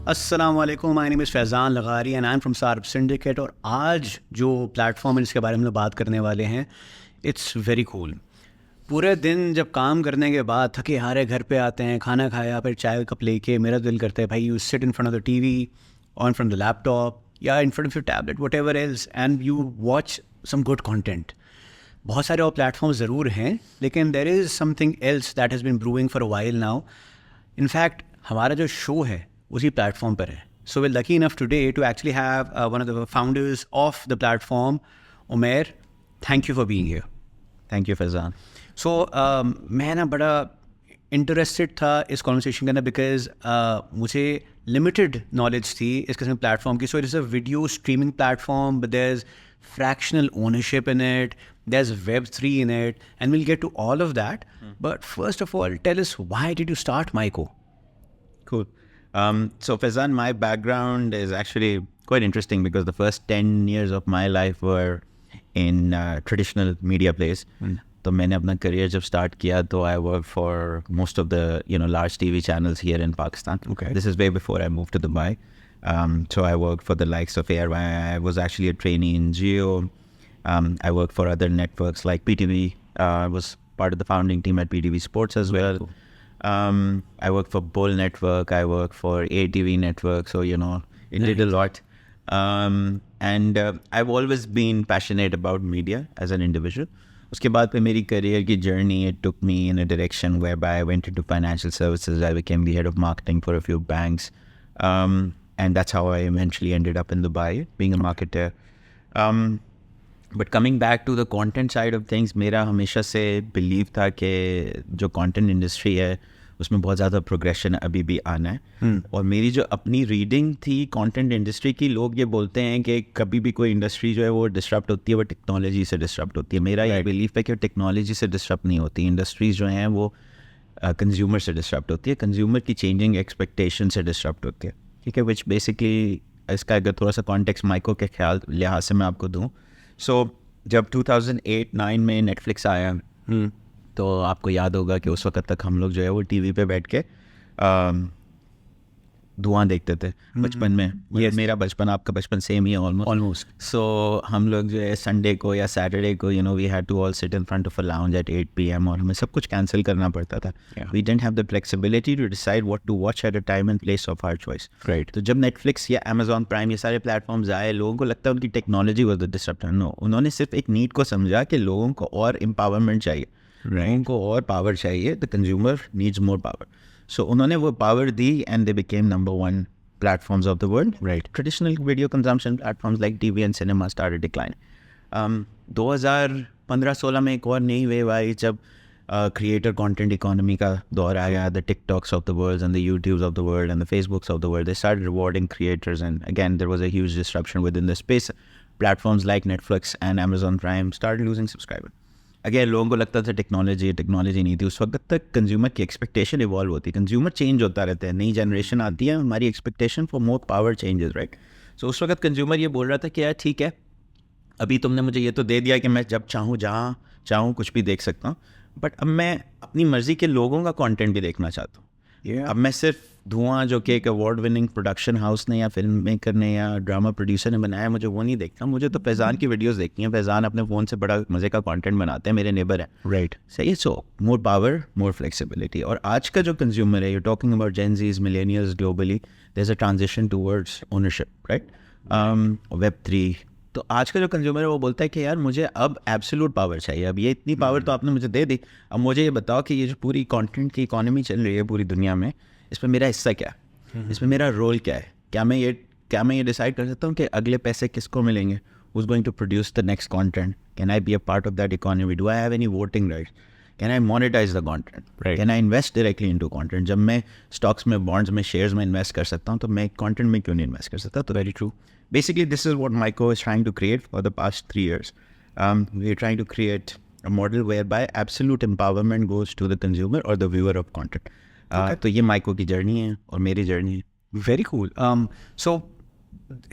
अस्सलामुअलैकुम, my name is Faizan Lagari and I am from Saarab syndicate. और आज जो प्लेटफॉर्म है जिसके बारे में हम लोग बात करने वाले हैं, इट्स वेरी कूल। पूरे दिन जब काम करने के बाद थके हारे घर पे आते हैं, खाना खाया, फिर चाय का कप लेके मेरा दिल करता है भाई you sit in front of the TV और in front of the laptop या in front of your tablet, whatever else, and you watch some good content. बहुत सारे और प्लेटफॉर्म ज़रूर हैं, लेकिन there is something else that has been brewing for a while now. In fact हमारा जो show है उसी प्लेटफॉर्म पर है। So we lucky enough today to actually have one of the founders of the platform, Umer. Thank you for being here. Thank you Faizan. So मैं ना बड़ा interested था इस कॉन्वर्सेशन के अंदर, बिकॉज मुझे लिमिटेड नॉलेज थी इस किस्म के प्लेटफॉर्म की। So it is a video streaming platform, but there is fractional ownership in it, there's Web3 in it, and we'll get to all of that. But first of all, tell us, why did you start Myco? Cool. So Faizan, my background is actually quite interesting because the first 10 years of my life were in traditional media plays. तो मैंने अपना career जब start किया तो I worked for most of the large TV channels here in Pakistan. Okay. This is way before I moved to Dubai. So I worked for the likes of AirY. I was actually a trainee in Geo. I worked for other networks like PTV. I was part of the founding team at PTV Sports as well. Cool. I worked for Bull Network. I worked for ATV Network. So, it did a lot. And I've always been passionate about media as an individual. उसके बाद पे मेरी career की journey, it took me in a direction whereby I went into financial services. I became the head of marketing for a few banks. And that's how I eventually ended up in Dubai, being a marketer. But coming back to the content side of things, मेरा हमेशा से belief था कि जो content industry है उसमें बहुत ज़्यादा progression अभी भी आना है। और मेरी जो अपनी reading थी content industry की, लोग ये बोलते हैं कि कभी भी कोई industry जो है वो disrupt होती है, वो technology से disrupt होती है। मेरा ये belief है कि technology से disrupt नहीं होती, industries जो हैं वो consumer से disrupt होती है, consumer की changing expectation से disrupt होती है। ठीक है, विच बेसिकली इसका अगर थोड़ा सा कॉन्टेक्स्ट माइको के ख्याल लिहाज से मैं आपको दूँ। सो जब 2008-9 में नेटफ्लिक्स आया, तो आपको याद होगा कि उस वक्त तक हम लोग जो है वो टीवी पे बैठ के धुआं देखते थे बचपन में। Yes. मेरा बचपन आपका बचपन सेम ही है ऑलमोस्ट। सो हम लोग जो है संडे को या सैटरडे को we had to all sit in front of a lounge at 8 PM और हमें सब कुछ कैंसिल करना पड़ता था। We didn't have the flexibility to decide what to watch at a time and place of our choice. Right. तो जब Netflix या अमेजॉन प्राइम ये सारे प्लेटफॉर्म्स आए, लोगों को लगता है उनकी technology was the disruptor. No, उन्होंने सिर्फ एक नीड को समझा कि लोगों को और एम्पावरमेंट चाहिए, लोगों को और पावर चाहिए। The consumer needs more power. So उन्होंने वो पावर दी and they became number 1 platforms of the world. Right. Traditional video consumption platforms like TV and cinema started declining. 2015-16 में एक और नई वेव आई जब creator content economy का दौर आया. The TikToks of the world and the YouTubes of the world and the Facebooks of the world, they started rewarding creators, and again there was a huge disruption within the space. Platforms like Netflix and Amazon Prime started losing subscribers. Again लोगों को लगता था technology नहीं थी। उस वक्त तक consumer की एक्सपेक्टेशन इवॉल्व होती है, कंज्यूमर चेंज होता रहता है, नई जनरेशन आती है, हमारी expectation for more power changes, right. So उस वक्त कंज्यूमर ये बोल रहा था कि यार ठीक है, अभी तुमने मुझे ये तो दे दिया कि मैं जब चाहूँ जहाँ चाहूँ कुछ भी देख सकता हूँ, बट अब मैं अपनी मर्ज़ी के लोगों का कंटेंट भी देखना चाहता हूँ। अब मैं सिर्फ धुआं जो कि एक अवार्ड विनिंग प्रोडक्शन हाउस ने या फिल्म मेकर ने या ड्रामा प्रोड्यूसर ने बनाया, मुझे वो नहीं देखता। मुझे तो फैज़ान की वीडियोस देखनी है। फैज़ान अपने फ़ोन से बड़ा मज़े का कंटेंट बनाते हैं, मेरे नेबर हैं, राइट। सही है। So more power, more flexibility. और आज का जो कंज्यूमर है, you talking about Gen Zs, millennials globally, there is a transition towards ownership, right, Web3। तो आज का जो कंज्यूमर है वो बोलता है कि यार मुझे अब एब्सोल्यूट पावर चाहिए। अब ये इतनी पावर तो आपने मुझे दे दी, अब मुझे ये बताओ कि ये जो पूरी कंटेंट की इकोनॉमी चल रही है पूरी दुनिया में, इसमें मेरा हिस्सा क्या है, इसमें मेरा रोल क्या है। क्या मैं ये डिसाइड कर सकता हूँ कि अगले पैसे किसको मिलेंगे, who's going to produce the next content? Can I be a part of that economy? Do I have any voting rights? Can I monetize the content? Right. Can I invest directly into content? जब मैं stocks में, bonds में, shares में invest कर सकता हूँ, तो मैं कंटेंट में क्यों नहीं इन्वेस्ट कर सकता? तो very true. Basically, this is what Myco is trying to create for the past 3 years. We're trying to create a model whereby absolute empowerment goes to the consumer or the viewer of content. तो ये Myco की journey है और मेरी journey है। Very cool. सो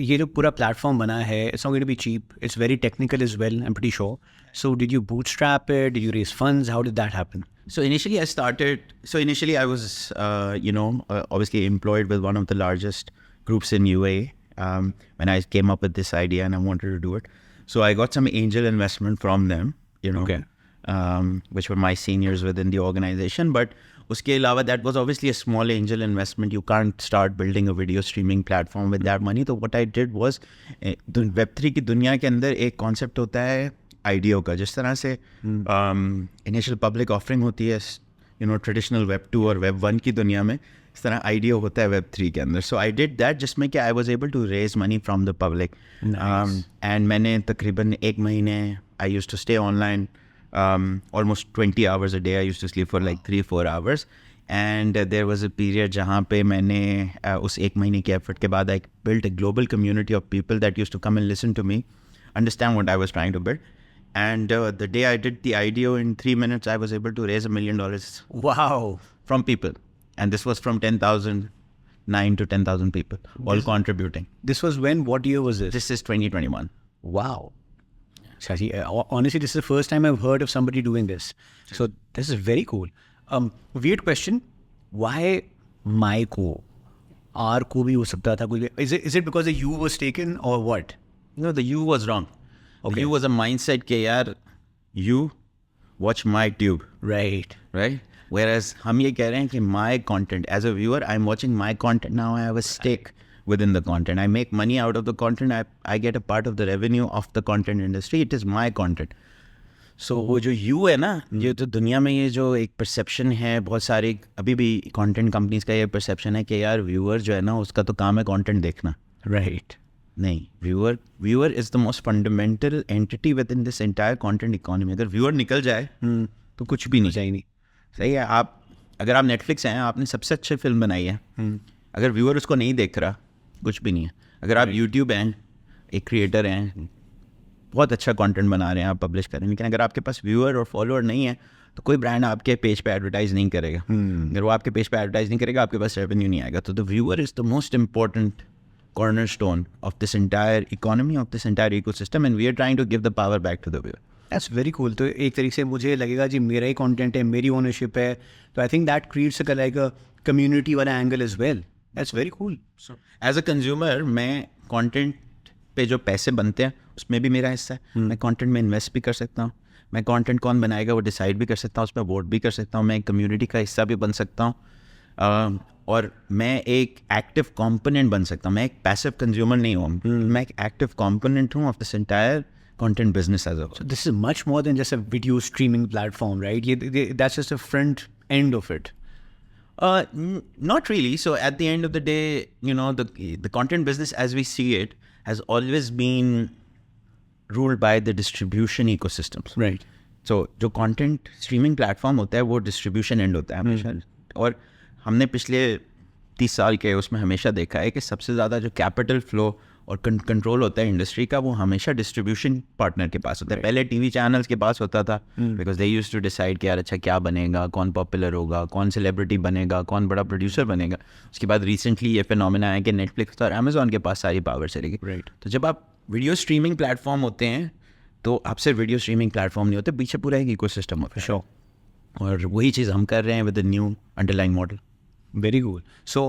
ये जो पूरा प्लेटफॉर्म बना है, it's not going to be cheap, it's very technical as well, I am pretty sure. So did you bootstrap it, did you raise funds, how did that happen? So initially I was, obviously employed with one of the largest groups in UAE when I came up with this idea and I wanted to do it. So I got some angel investment from them, Okay. which were my seniors within the organization. But uske alawa, that was obviously a small angel investment. You can't start building a video streaming platform with that money. So what I did was, Web3 की दुनिया के अंदर एक concept होता है IDO का. जिस तरह से initial public offering होती है, traditional Web2 और Web1 की दुनिया में, इस तरह IDO होता है Web3 के अंदर. So I did that जिसमें कि I was able to raise money from the public. Nice. And मैंने तकरीबन 1 महीने, I used to stay online almost 20 hours a day. I used to sleep for like 3-4 hours. And there was a period जहाँ पे मैंने उस 1 महीने के effort के बाद I built a global community of people that used to come and listen to me, understand what I was trying to build. And the day I did the IDO, in 3 minutes, I was able to raise $1 million Wow. from people. And this was from 9 to 10,000 people, all contributing. This was when? What year was this? This is 2021. Wow. Shashi, honestly, this is the first time I've heard of somebody doing this. So this is very cool. Weird question. Why my co? Our co bhi ho sakta tha. Is it because the U was taken or what? No, the U was wrong. Okay. The U was a mindset ke yaar, you watch my tube, Right. right? Whereas हम ये कह रहे हैं कि my content, as a viewer, I'm watching my content now. I have a stake within the content. I make money out of the content. I get a part of the revenue of the content industry. It is my content. So वो जो you है ना, ये तो दुनिया में ये जो एक perception है, बहुत सारे अभी भी content companies का ये perception है कि यार viewer जो है ना, उसका तो काम है content देखना. Right. नहीं, viewer is the most fundamental entity within this entire content economy. अगर viewer निकल जाए तो कुछ भी नहीं चाहिए. सही है. आप अगर आप नेटफ्लिक्स हैं, आपने सबसे अच्छी फिल्म बनाई है, अगर व्यूअर उसको नहीं देख रहा, कुछ भी नहीं है. अगर आप यूट्यूब हैं, एक क्रिएटर हैं, बहुत अच्छा कंटेंट बना रहे हैं, आप पब्लिश करें, लेकिन अगर आपके पास व्यूअर और फॉलोअर नहीं है तो कोई ब्रांड आपके पेज पे एडवर्टाइज नहीं करेगा. अगर वो आपके पेज पे एडवर्टाइज नहीं करेगा, आपके पास रेवेन्यू नहीं आएगा. तो the viewer is the most important cornerstone of this entire economy, of this entire ecosystem, and we are trying to give the power back to the viewer. That's very cool. तो एक तरीके से मुझे लगेगा जी मेरा ही कंटेंट है, मेरी ownership है, तो I think that creates like a community वाला angle as well. That's very cool. As a consumer, मैं कंटेंट पे जो पैसे बनते हैं उसमें भी मेरा हिस्सा है. मैं कंटेंट में इन्वेस्ट भी कर सकता हूँ. मैं कंटेंट कौन बनाएगा वो डिसाइड भी कर सकता हूँ, उसमें वोट भी कर सकता हूँ. मैं एक कम्युनिटी का हिस्सा भी बन सकता हूँ, और मैं एक एक्टिव कंपोनेंट बन सकता हूँ. मैं एक पैसिव कंज्यूमर नहीं हूँ, मैं एक एक्टिव कंपोनेंट हूँ of this entire content business as a whole. So this is much more than just a video streaming platform, right? That's just a front end of it. Not really. So at the end of the day, the content business as we see it has always been ruled by the distribution ecosystems. Right. So जो content streaming platform होता है वो distribution end होता है हमेशा. और हमने पिछले 30 साल के उसमें हमेशा देखा है कि सबसे ज़्यादा जो कैपिटल फ्लो और कंट्रोल होता है इंडस्ट्री का, वो हमेशा डिस्ट्रीब्यूशन पार्टनर के पास होता है. पहले टीवी चैनल्स के पास होता था, because they used to decide कि यार अच्छा क्या बनेगा, कौन पॉपुलर होगा, कौन सेलिब्रिटी बनेगा, कौन बड़ा प्रोड्यूसर बनेगा. उसके बाद रिसेंटली ये फिनोमेना है कि नेटफ्लिक्स और अमेजोन के पास सारी पावर चली गई. Right. तो जब आप वीडियो स्ट्रीमिंग प्लेटफॉर्म होते हैं तो आप सिर्फ वीडियो स्ट्रीमिंग प्लेटफॉर्म नहीं होते, पीछे पूरा एक इकोसिस्टम होता है. Sure. और वही चीज़ हम कर रहे हैं with the new underlying model. Very cool. So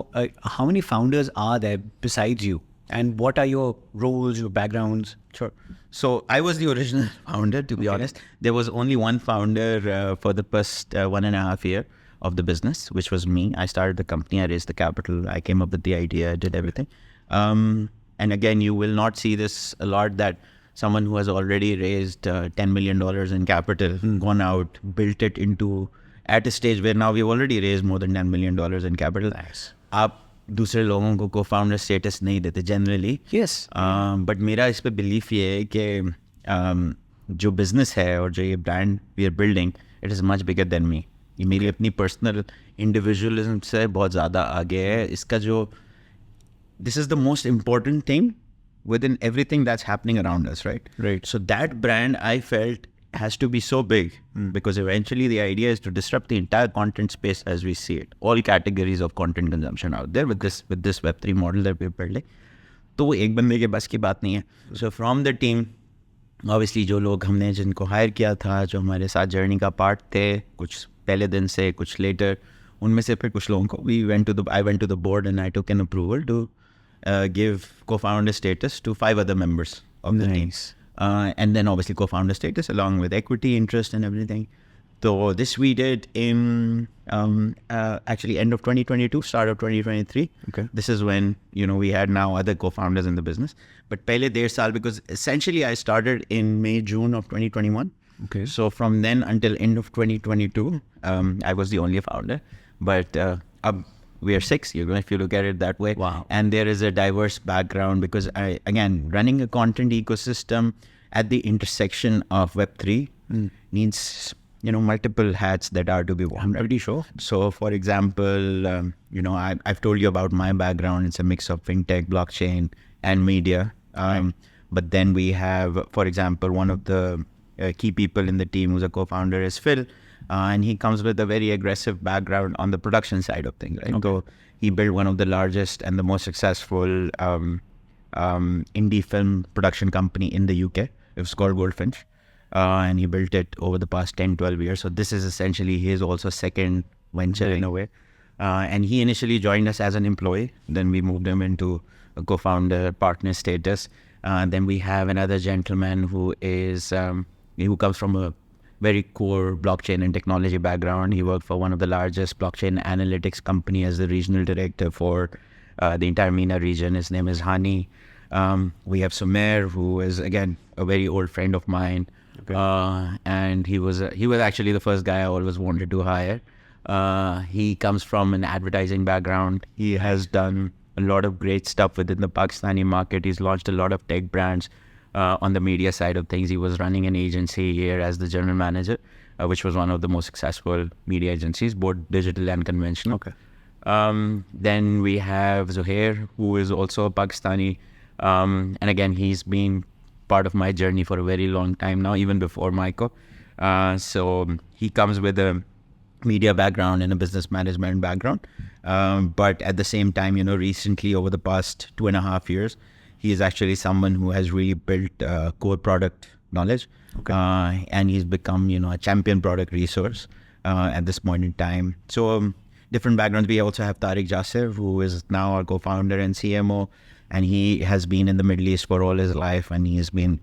how many founders are there besides you? And what are your roles, your backgrounds? Sure. So I was the original founder, to be honest. There was only one founder for the first 1.5 year of the business, which was me. I started the company, I raised the capital, I came up with the idea, I did everything. And again, you will not see this a lot, that someone who has already raised $10 million in capital, gone out, built it into, at a stage where now we've already raised more than $10 million in capital. Nice. आप दूसरे लोगों को co-founder status नहीं देते generally. Yes. But मेरा इस पे belief ये है कि जो बिजनेस है और जो ये brand we are building, it is much bigger than me. ये मेरी अपनी पर्सनल इंडिविजुअलिज्म से बहुत ज़्यादा आगे है. इसका जो this is the most important thing within everything that's happening around us, right? Right. So that brand, I felt, has to be so big because eventually the idea is to disrupt the entire content space as we see it. All categories of content consumption out there with this Web3 model that we're building. तो वो एक बंदे के बस की बात नहीं है. So from the team, obviously जो लोग हमने जिनको हायर किया था, जो हमारे साथ जर्नी का पार्ट थे, कुछ पहले दिन से, कुछ लेटर, उनमें से फिर कुछ लोगों को I went to the board and I took an approval to give co-founder status to 5 other members of the team. And then obviously co-founder status along with equity interest and everything. So this we did in actually end of 2022, start of 2023. Okay. This is when, we had now other co-founders in the business. But pehle 1.5 saal, because essentially I started in May, June of 2021. Okay. So from then until end of 2022, I was the only founder. But we are 6, if you look at it that way. Wow. And there is a diverse background because again, running a content ecosystem at the intersection of Web3 needs, multiple hats that are to be worn. I'm pretty sure. So for example, I've told you about my background. It's a mix of fintech, blockchain, and media. But then we have, for example, one of the key people in the team who's a co-founder is Phil. And he comes with a very aggressive background on the production side of things, right? Okay. So he built one of the largest and the most successful indie film production company in the UK. It was called Goldfinch. And he built it over the past 10, 12 years. So this is essentially his also second venture in a way. And he initially joined us as an employee. Then we moved him into a co-founder partner status. Then we have another gentleman who is who comes from a very core blockchain and technology background. He worked for one of the largest blockchain analytics company as the regional director for the entire MENA region. His name is Hani. We have Sumer, who is again a very old friend of mine. Okay. And he was actually the first guy I always wanted to hire. He comes from an advertising background. He has done a lot of great stuff within the Pakistani market. He's launched a lot of tech brands on the media side of things. He was running an agency here as the general manager, which was one of the most successful media agencies, both digital and conventional. Okay. Then we have Zuhair, who is also a Pakistani. And again, he's been part of my journey for a very long time now, even before Maiko. So he comes with a media background and a business management background. But at the same time, recently over the past 2.5 years, he is actually someone who has really built core product knowledge. Okay. And he's become, a champion product resource at this point in time. So different backgrounds. We also have Tariq Jasser, who is now our co-founder and CMO. And he has been in the Middle East for all his life, and he has been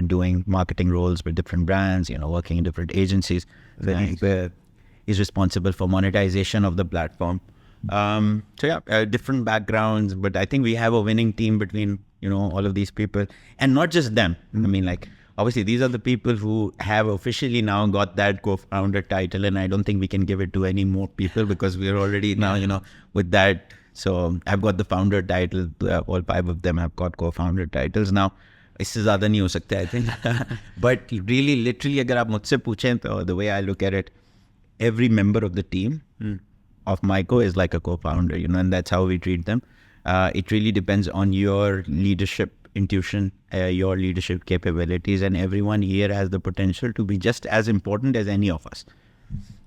doing marketing roles with different brands, working in different agencies. He's responsible for monetization of the platform. Different backgrounds, but I think we have a winning team between, all of these people. And not just them. I mean, obviously, these are the people who have officially now got that co-founder title, and I don't think we can give it to any more people because we're already now, with that. So I've got the founder title. All 5 of them have got co-founder titles now. इससे ज़्यादा नहीं हो सकता, I think. But really, literally, अगर आप मुझसे पूछें, तो the way I look at it, every member of the team of Maiko is like a co-founder, and that's how we treat them. It really depends on your leadership intuition, your leadership capabilities, and everyone here has the potential to be just as important as any of us.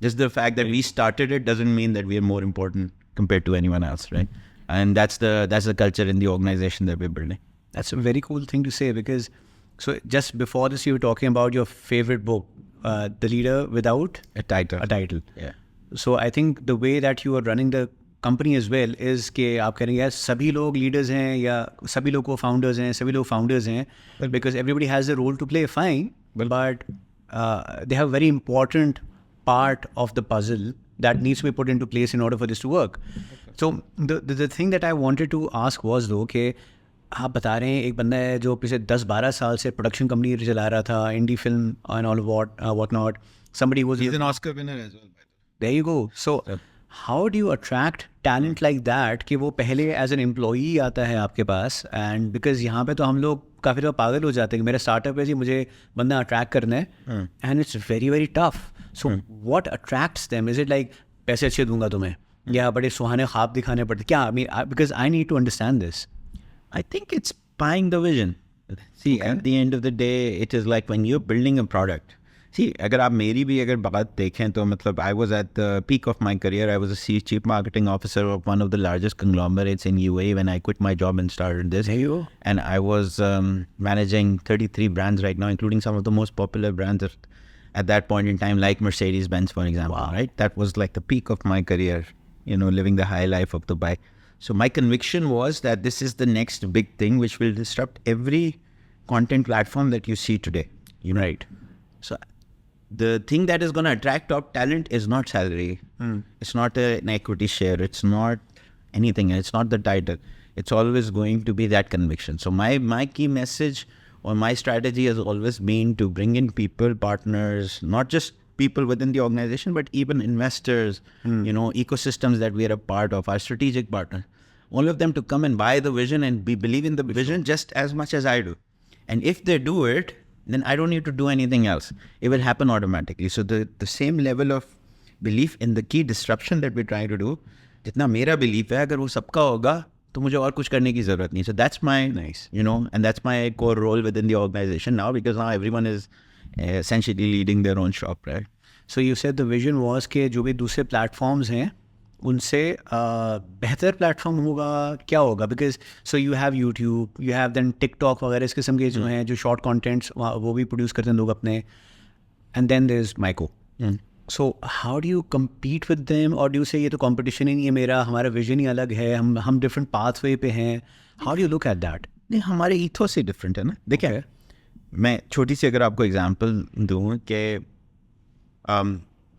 Just the fact that we started it doesn't mean that we are more important compared to anyone else, right? And that's the culture in the organization that we're building. That's a very cool thing to say because, so just before this, you were talking about your favorite book, The Leader Without A title. A Title. Yeah. So I think the way that you are running the company as well is कि आप कह रहे हैं यार सभी लोग leaders हैं या सभी लोग co-founders हैं, सभी लोग founders हैं, because everybody has a role to play, fine, but they have a very important part of the puzzle that needs to be put into place in order for this to work. So the thing that I wanted to ask was though कि आप बता रहे हैं एक बंदा है जो पिछले 10-12 साल से प्रोडक्शन कंपनी चला रहा था, indie film and all what not. Somebody was... He's an Oscar winner as well. There you go. So how do you attract talent like that कि वो पहले as an employee आता है आपके पास, and because यहाँ पे तो हम लोग काफ़ी ज़्यादा पागल हो जाते हैं कि मेरा स्टार्टअप है जी, मुझे बंदा अट्रैक्ट करना है, and it's very very tough. So what attracts them? Is it like पैसे अच्छे दूंगा तुम्हें या बड़े सुहाने ख्वाब दिखाने पड़ते क्या? I mean, because I need to understand this. I think it's buying the vision. See, at the end of the day, it is like when you're building a product. See, अगर आप मेरी भी अगर बात देखें तो मतलब I was at the peak of my career. I was a chief marketing officer of one of the largest conglomerates in UAE when I quit my job and started this. There you go. And I was managing 33 brands right now, including some of the most popular brands at that point in time, like Mercedes-Benz, for example. Wow. Right? That was like the peak of my career, living the high life of Dubai. So my conviction was that this is the next big thing which will disrupt every content platform that you see today. You know? Right. So the thing that is going to attract top talent is not salary. It's not an equity share. It's not anything. It's not the title. It's always going to be that conviction. So my key message or my strategy has always been to bring in people, partners, not just people within the organization, but even investors, you know, ecosystems that we are a part of, our strategic partners, all of them to come and buy the vision and believe in the vision just as much as I do. And if they do it, then I don't need to do anything else. It will happen automatically. So the same level of belief in the key disruption that we're trying to do, जितना मेरा belief है, अगर वो सबका होगा, तो मुझे और कुछ करने की ज़रूरत नहीं. So that's my, you know, and that's my core role within the organization now, because now everyone is essentially leading their own shop, right? So you said the vision was कि जो भी दूसरे platforms हैं उनसे बेहतर platform होगा, क्या होगा? Because so you have YouTube, you have then TikTok वगैरह इस किस्म के जो हैं जो शॉर्ट कंटेंट्स वो भी प्रोड्यूस करते हैं लोग अपने, and then there is Myco. So how do you compete with them, और डू से ये तो कंपटीशन ही नहीं है मेरा, हमारा विजन ही अलग है, हम डिफरेंट पाथवे पे हैं. How do you look at that? नहीं, हमारे ईथोस ही डिफरेंट है ना. देखिए, मैं छोटी सी अगर आपको एग्जांपल दूँ कि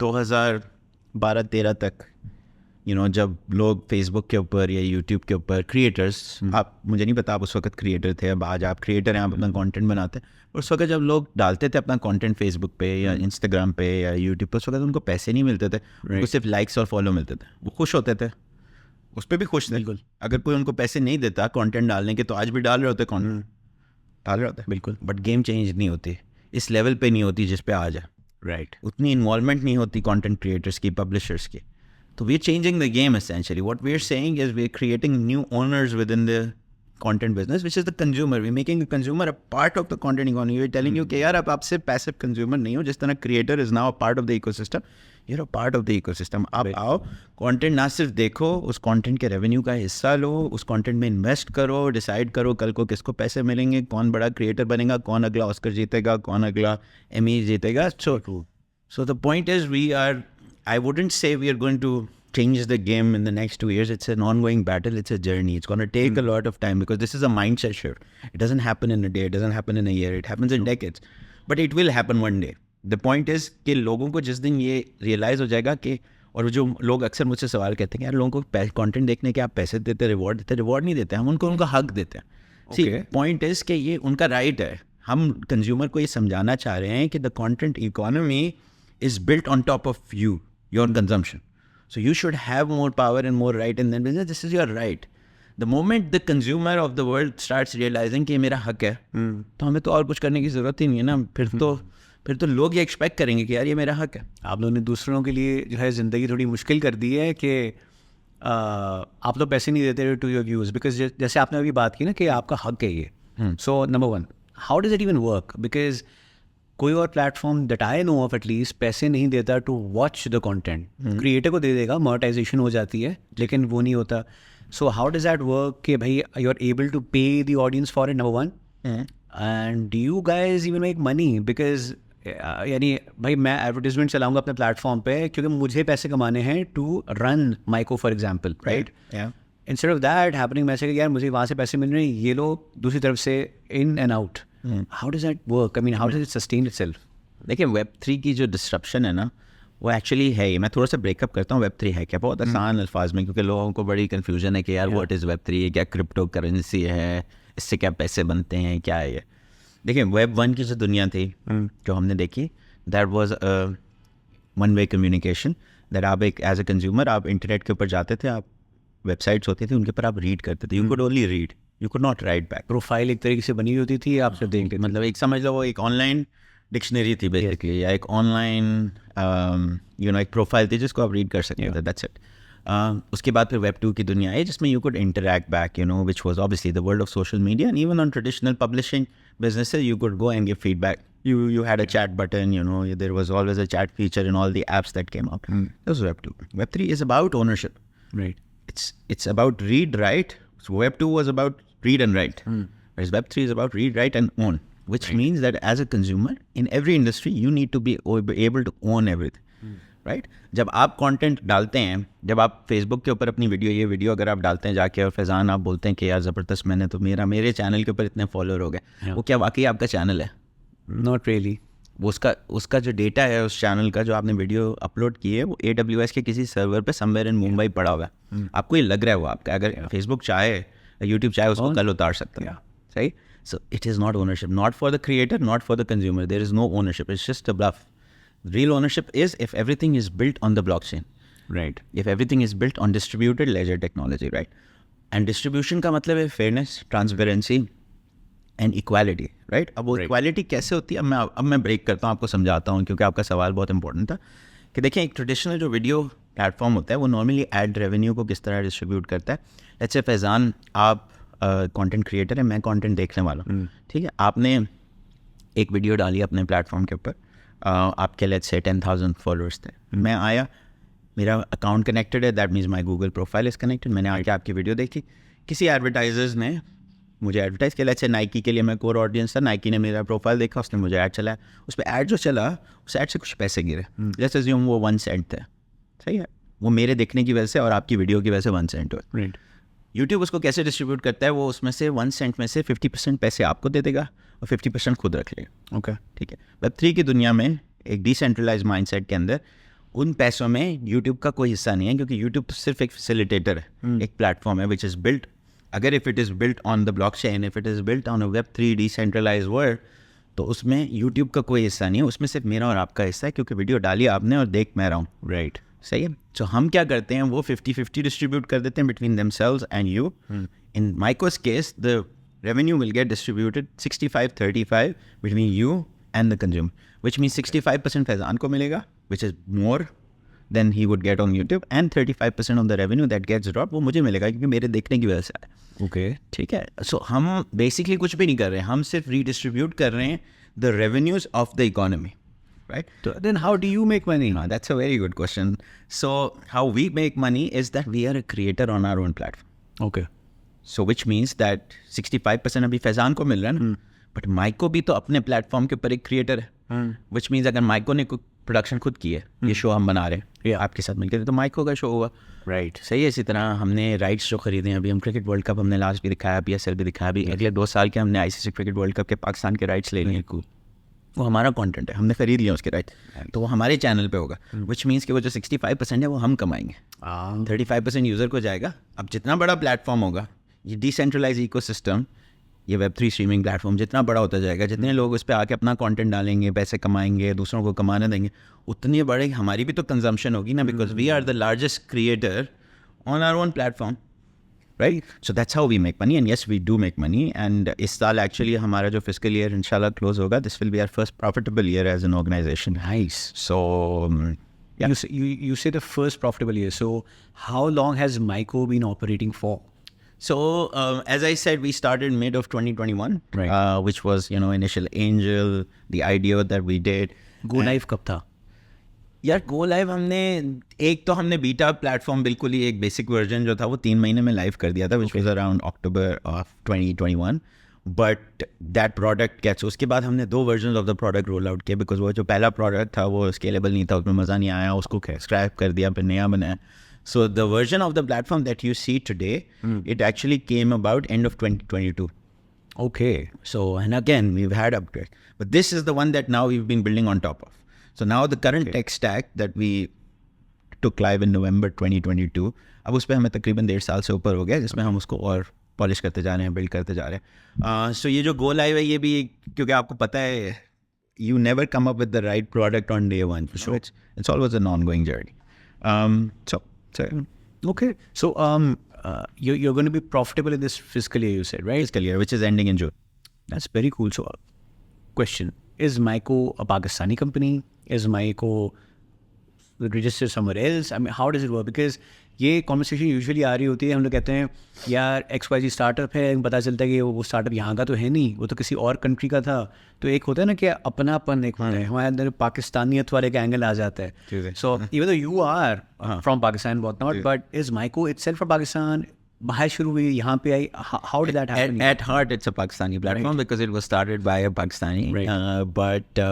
2012-13 तक you know, जब लोग फेसबुक के ऊपर या यूट्यूब के ऊपर क्रिएटर्स, आप, मुझे नहीं पता आप उस वक्त क्रिएटर थे, अब आज आप क्रिएटर हैं, आप अपना कंटेंट बनाते हैं. उस वक्त जब लोग डालते थे अपना कंटेंट फेसबुक पे या इंस्टाग्राम पे या यूट्यूब पे, उस वक्त उनको पैसे नहीं मिलते थे, उनको सिर्फ लाइक्स और फॉलो मिलते थे. वो खुश होते थे, उस पर भी खुश थे. बिल्कुल. अगर कोई उनको पैसे नहीं देता कंटेंट डालने के, तो आज भी डाल रहे होते कंटेंट, डाल रहे होते. बिल्कुल. बट गेम चेंज नहीं होती, इस लेवल पे नहीं होती जिस पे आज है. राइट. उतनी इन्वॉल्वमेंट नहीं होती कंटेंट क्रिएटर्स की, पब्लिशर्स की. So we're changing the game essentially. What we're saying is we're creating new owners within the content business, which is the consumer. We're making the consumer a part of the content economy. We're telling you कि यार आप सिर्फ passive consumer नहीं हो, जिस तरह creator is now a part of the ecosystem. You're a part of the ecosystem. आप आओ, content ना सिर्फ देखो, उस content के revenue का हिस्सा लो, उस content में invest करो, decide करो कल को किसको पैसे मिलेंगे, कौन बड़ा creator बनेगा, कौन अगला Oscar जीतेगा, कौन अगला Emmy जीतेगा. So the point is I wouldn't say we are going to change the game in the next 2 years. It's an ongoing battle. It's a journey. It's going to take a lot of time, because this is a mindset shift. It doesn't happen in a day. It doesn't happen in a year. It happens in decades. But it will happen one day. The point is कि लोगों को जिस दिन ये realize हो जाएगा कि, और जो लोग अक्सर मुझसे सवाल कहते हैं कि यार लोगों को कंटेंट देखने के आप पैसे देते, रिवॉर्ड नहीं देते, हम उनको उनका हक देते हैं. See, point is कि ये उनका राइट है. हम कंज्यूमर को ये समझाना चाह रहे हैं कि the content economy is built on top of your consumption. So you should have more power and more right in that business. This is your right. The moment the consumer of the world starts realizing कि ये मेरा हक है, तो हमें तो और कुछ करने की ज़रूरत ही नहीं है ना. फिर तो लोग ये एक्सपेक्ट करेंगे कि यार ये मेरा हक है. आप लोगों ने दूसरों के लिए जो है ज़िंदगी थोड़ी मुश्किल कर दी है कि आप लोग पैसे नहीं देते टू योर व्यूज़, बिकॉज जैसे आपने अभी बात की ना कि आपका हक है ये. So number one, how does it even work? Because कोई और platform that I know of at least पैसे नहीं देता to watch the content. Creator को दे देगा, मोनेटाइजेशन हो जाती है, लेकिन वो नहीं होता. So how does that work कि भाई यू आर एबल टू पे the audience for it, number one, and do you guys even make money? Because यानी भाई मैं एडवर्टीजमेंट चलाऊंगा अपने प्लेटफॉर्म पे क्योंकि मुझे पैसे कमाने हैं to run Myco for example, right? Instead of that happening, मैं से यार मुझे वहाँ से पैसे मिल रहे हैं, ये लोग दूसरी तरफ से in and out. How does that work? I mean, how does it sustain itself? देखिए, Web3 की जो डिस्ट्रप्शन है ना, वो एक्चुअली है. मैं थोड़ा सा ब्रेकअप करता हूँ. Web3 है क्या? बहुत आसान अल्फाज में, क्योंकि लोगों को बड़ी कन्फ्यूजन है कि यार व्हाट इज़ Web3, क्या क्रिप्टो करेंसी है, इससे क्या पैसे बनते हैं, क्या है ये. देखिए, Web1 की जो दुनिया थी जो हमने देखी, that was one way communication. That आप एक एज ए कंज्यूमर आप इंटरनेट के ऊपर जाते थे, आप वेबसाइट्स होती थी, उनके ऊपर आप रीड करते थे. You could only read, you could not right back. Profile एक तरीके से बनी होती थी, आप सिर्फ देखते, मतलब एक समझ लो वो एक ऑनलाइन डिक्शनरी थी बेसिकली, या एक ऑनलाइन एक प्रोफाइल थी जिसको आप रीड कर सकते थे. That's it. उसके बाद फिर Web2 की दुनिया है जिसमें you could interact back, which was obviously the world of social media. And even on traditional publishing businesses you could go and give feedback. You had a chat button, there was always a chat feature in all the apps that came out. That was Web2. Web3 is about ownership. Right. It's about read, write. So Web2 was about read and write. Whereas Web3 is about read, write and own, which means that as a consumer in every industry, you need to be able to own everything. Right जब आप content डालते हैं, जब आप Facebook के ऊपर अपनी ये वीडियो अगर आप डालते हैं जाके और फैज़ान आप बोलते हैं कि यार ज़बरदस्त मैंने तो मेरे चैनल के ऊपर इतने फॉलोअर हो गए, वो क्या वाकई आपका चैनल है? Not really. वो उसका जो डेटा है उस चैनल का, जो आपने वीडियो अपलोड की है, वो AWS के किसी सर्वर पे समवेयर इन मुंबई पड़ा हुआ है। आपको ये लग रहा है वो आपका, अगर फेसबुक चाहे, यूट्यूब चाहे, उसको कल उतार सकता है। सही? So it is not ownership, not for the creator, not for the consumer, there is no ownership, it's just a bluff. Real ownership is if everything is built on the blockchain, right? If everything is built on distributed ledger technology, right? And distribution का मतलब है fairness, transparency and equality, right? अब वो equality कैसे होती है, अब मैं ब्रेक करता हूँ, आपको समझाता हूँ, क्योंकि आपका सवाल बहुत इंपॉर्टेंट था कि देखिए एक ट्रेडिशनल जो वीडियो प्लेटफॉर्म होता है वो नॉर्मली एड रेवेन्यू को किस तरह डिस्ट्रीब्यूट करता है। लेट्स से फैज़ान आप कंटेंट क्रिएटर है, मैं कंटेंट देखने वाला हूँ, ठीक है? आपने एक वीडियो डाली अपने प्लेटफॉर्म के ऊपर, आपके लेट्स से 10,000 फॉलोअर्स थे, मैं आया, मेरा अकाउंट कनेक्टेड है, that means my Google profile is connected, मैंने आके आपकी वीडियो देखी, किसी एडवर्टाइजर्स ने मुझे एडवर्टाइज़ किया, लेट्स से नाइकी के लिए मैं कोर ऑडियंस था, नाइकी ने मेरा प्रोफाइल देखा, उसने मुझे ऐड चलाया, उस पर ऐड जो चला उस ऐड से कुछ पैसे गिरे, लेट्स अज्यूम वो 1 सेंट थे, सही है? वो मेरे देखने की वजह से और आपकी वीडियो की वजह से 1 सेंट हुआ, राइट। यूट्यूब उसको कैसे डिस्ट्रीब्यूट करता है, वो उसमें से 1 सेंट में से 50% पैसे आपको दे देगा और 50% खुद रख लेगा। ओके, ठीक है? Web3 की दुनिया में एक डिसेंट्रलाइज माइंडसेट के अंदर उन पैसों में यूट्यूब का कोई हिस्सा नहीं है, क्योंकि यूट्यूब तो सिर्फ एक फैसिलिटेटर है, एक प्लेटफॉर्म है विच इज़ बिल्ट, अगर if it is built on the blockchain, if it is built on a Web3 decentralize world, तो उसमें यूट्यूब का कोई हिस्सा नहीं है, उसमें सिर्फ मेरा और आपका हिस्सा है, क्योंकि वीडियो डाली आपने और देख मैं रहा हूँ, राइट। सही है? तो हम क्या करते हैं, वो 50-50 डिस्ट्रीब्यूट कर देते हैं between themselves and you. In Myco's case the revenue will get distributed 65-35 between you and the consumer, which means 65% Faizan को मिलेगा, which is more than he would get on YouTube, and 35% of the revenue that gets dropped वो मुझे मिलेगा, क्योंकि मेरे देखने की वजह से है। ओके, ठीक है? सो हम बेसिकली कुछ भी नहीं कर रहे हैं, हम सिर्फ रीडिस्ट्रीब्यूट कर रहे हैं the revenues of the economy, right? so then how do you make money? That's a very good question. So how we make money is that we are a creator on our own platform. Okay. So which means that 65% अभी फैज़ान को मिल रहा है ना, but micro भी तो अपने platform के ऊपर एक क्रिएटर है, विच मीन्स अगर माइको ने प्रोडक्शन खुद की है, ये शो हम बना रहे हैं आपके साथ मिलकर, तो माइको का शो हुआ, राइट। सही है? इसी तरह हमने राइट्स जो खरीदे हैं, अभी हम क्रिकेट वर्ल्ड कप हमने लास्ट भी दिखाया, PSL भी दिखाया, अभी अगले 2 साल के हमने ICC क्रिकेट वर्ल्ड कप के पाकिस्तान के राइट्स ले लिए, वो हमारा कंटेंट है, हमने खरीद लिया उसके राइट, तो वो हमारे चैनल पे होगा, विच मीन्स कि वो जो 65% है वो हम कमाएंगे, 35% यूज़र को जाएगा। अब जितना बड़ा प्लेटफॉर्म होगा, ये डिसेंट्रलाइज इकोसिस्टम, ये Web3 स्ट्रीमिंग प्लेटफॉर्म जितना बड़ा होता जाएगा, जितने लोग उस पर आके अपना कंटेंट डालेंगे, पैसे कमाएंगे, दूसरों को कमाने देंगे, उतनी बड़े हमारी भी तो कंजम्पशन होगी ना, because we are the largest creator on our own platform, right? So that's how we make money, and yes we do make money. And इस साल एक्चुअली हमारा जो फिस्कल ईयर इंशाल्लाह क्लोज होगा, this will be our first profitable year as an organization. Nice. So You say the first profitable year. So how long has Myco been operating for? So, as I said, we started mid of 2021, Right. Which was, initial angel, the idea that we did. Go live कब था? यार go live हमने beta platform बिल्कुल ही एक basic version जो था वो 3 महीने में लाइव कर दिया था, which was around October of 2021, but that product gets, उसके बाद हमने 2 version of the product roll out किए, बिकॉज वो जो पहला प्रोडक्ट था वो स्केलेबल नहीं था, उसमें मज़ा नहीं आया, उसको स्क्रैप कर दिया, फिर नया बनाया। So the version of the platform that you see today, it actually came about end of 2022. Okay. So, and again, we've had upgrades. But this is the one that now we've been building on top of. So now the current tech stack that we took live in November 2022, अब उस पर हमें तकरीबन 1.5 साल से ऊपर हो गया, जिसमें हम उसको और पॉलिश करते जा रहे हैं, बिल्ड करते जा रहे हैं। So ये जो Go Live है, ये भी क्योंकि आपको पता है, you never come up with the right product on day one. So it's always an ongoing journey. So Okay. So you're going to be profitable in this fiscal year, you said, right? fiscal year, which is ending in June. That's very cool. So question, is Myco a Pakistani company? Is Myco registered somewhere else? I mean, how does it work? Because ये conversation usually आ रही होती है, हम लोग कहते हैं यार XYZ startup है, पता चलता है कि वो स्टार्टअप यहाँ का तो है नहीं, वो तो किसी और कंट्री का था। तो एक होता है ना कि अपनापन एक होता है, हमारे अंदर पाकिस्तानियत वाले का एंगल आ जाता है। So even though you are from Pakistan what not, but is Myco itself from Pakistan? बाहर शुरू हुई, यहाँ पे आई, how did that happen? At heart, it's a Pakistani platform, because it was started by a Pakistani. Right. But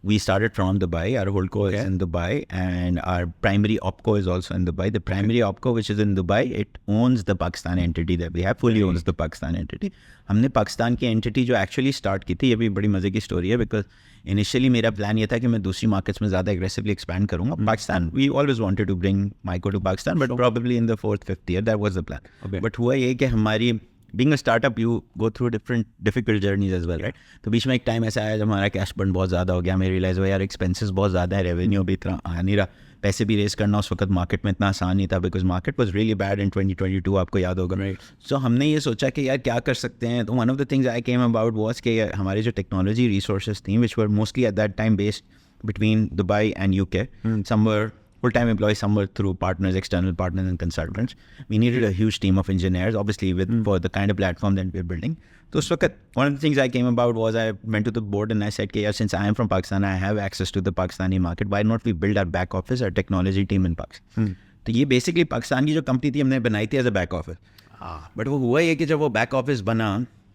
we started from Dubai. Our holdco is in Dubai, and our primary opco is also in Dubai. The primary opco, which is in Dubai, it owns the Pakistan entity that we have, fully owns the Pakistan entity. हमने पाकिस्तान की entity जो actually start की थी, ये भी बड़ी मजे की स्टोरी है, बिकॉज इनिशियली मेरा प्लान ये था कि मैं दूसरी मार्केट्स में ज़्यादा एग्रेसिवली एक्सपैंड करूँगा. Pakistan, we always wanted to bring Myco to Pakistan, but probably in the 4th-5th year that was the plan. But हुआ ये कि हमारी being a startup, you go through difficult journeys as well, right? तो बीच में एक time ऐसा आया जब हमारा कैश बर्न बहुत ज़्यादा हो गया. हमें रियलाइज़ हुआ यार एक्सपेंसेस बहुत ज़्यादा है, रेवेन्यू भी इतना आ नहीं रहा, पैसे भी रेस करना उस वक्त मार्केट में इतना आसान नहीं था, because market was really bad in 2022, आपको याद होगा. सो हमने ये सोचा कि यार क्या कर सकते हैं. तो one of the things I came about was कि हमारे जो टेक्नोलॉजी रिसोर्सेज थी, which were mostly at that time based between Dubai and UK. Some were full-time employees, some were through partners, external partners and consultants. We needed a huge team of engineers, obviously, for the kind of platform that we're building. So one of the things I came about was I went to the board and I said, yeah, since I am from Pakistan, I have access to the Pakistani market. Why not we build our back office, our technology team in Pakistan? तो ये basically Pakistan की जो company थी हमने बनाई थी as a back office. But वो हुआ ये कि जब वो बैक ऑफिस बना